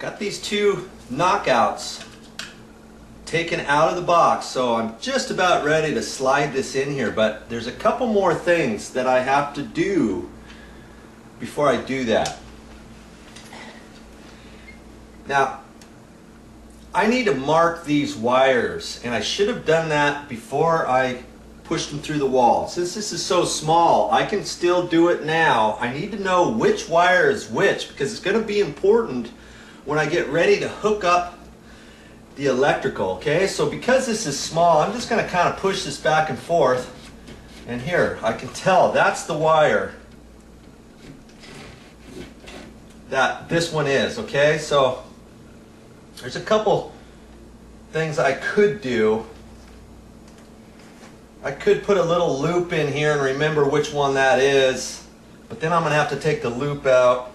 got these two knockouts taken out of the box, so I'm just about ready to slide this in here, but there's a couple more things that I have to do before I do that. Now, I need to mark these wires, and I should have done that before I pushed them through the wall. Since this is so small, I can still do it now. I need to know which wire is which, because it's going to be important when I get ready to hook up the electrical. Okay, so because this is small, I'm just going to kind of push this back and forth, and here I can tell that's the wire that this one is. Okay, so there's a couple things I could do. I could put a little loop in here and remember which one that is, but then I'm going to have to take the loop out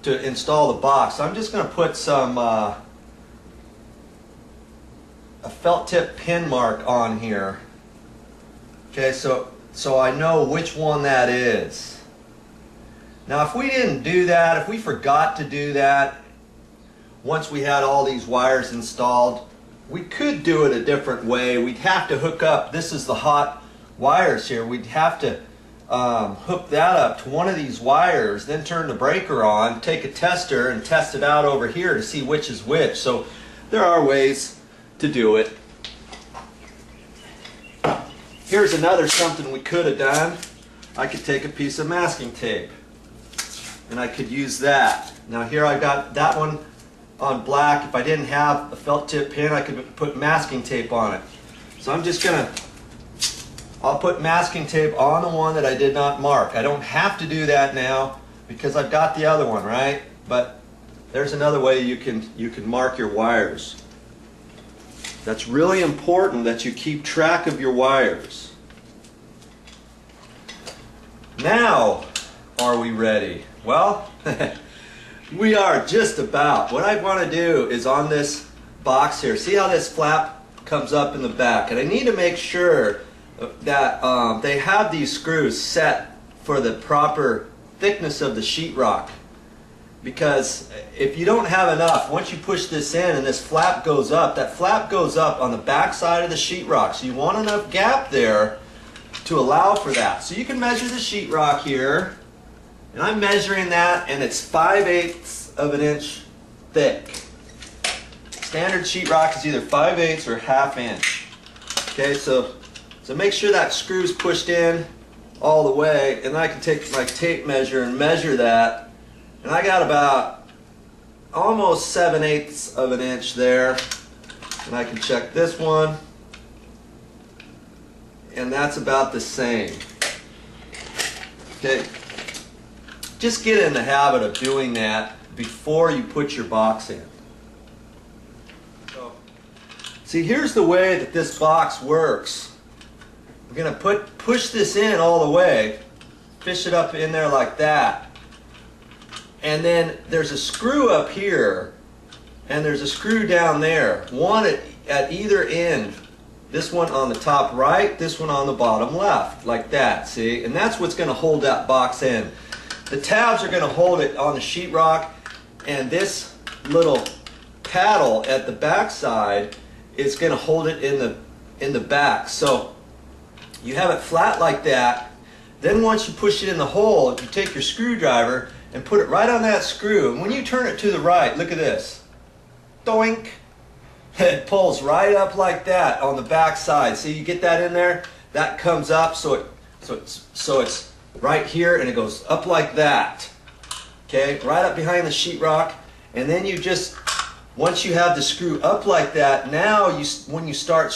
to install the box. So I'm just going to put some a felt tip pin mark on here. Okay, so I know which one that is. Now, if we didn't do that, if we forgot to do that, once we had all these wires installed, we could do it a different way. We'd have to hook up, this is the hot wires here, we'd have to hook that up to one of these wires, then turn the breaker on, take a tester and test it out over here to see which is which. So there are ways to do it. Here's another something we could have done. I could take a piece of masking tape and I could use that. Now here I got that one on black. If I didn't have a felt tip pin, I could put masking tape on it. So I'm just gonna, I'll put masking tape on the one that I did not mark. I don't have to do that now because I've got the other one, right? But there's another way you can mark your wires. That's really important that you keep track of your wires. Now, are we ready? Well, we are just about. What I want to do is on this box here, see how this flap comes up in the back, and I need to make sure that they have these screws set for the proper thickness of the sheetrock, because if you don't have enough, once you push this in and this flap goes up, that flap goes up on the back side of the sheetrock, so you want enough gap there to allow for that. So you can measure the sheetrock here, and I'm measuring that, and it's 5/8 of an inch thick. Standard sheetrock is either 5/8 or 1/2 inch. Okay, so make sure that screw's pushed in all the way, and then I can take my tape measure and measure that, and I got about almost 7/8 of an inch there, and I can check this one, and that's about the same. Okay. Just get in the habit of doing that before you put your box in. So, see, here's the way that this box works. We're going to push this in all the way, fish it up in there like that. And then there's a screw up here, and there's a screw down there. One at either end. This one on the top right, this one on the bottom left, like that, see? And that's what's going to hold that box in. The tabs are going to hold it on the sheetrock, and this little paddle at the back side is going to hold it in the back. So you have it flat like that. Then once you push it in the hole, you take your screwdriver and put it right on that screw. And when you turn it to the right, look at this. Doink! It pulls right up like that on the back side. See, you get that in there? That comes up, so it's right here, and it goes up like that. Okay, right up behind the sheetrock, and then you just, once you have the screw up like that, now when you start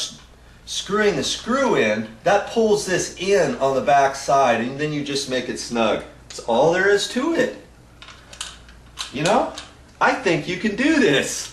screwing the screw in, that pulls this in on the back side, and then you just make it snug. That's all there is to it. You know, I think you can do this.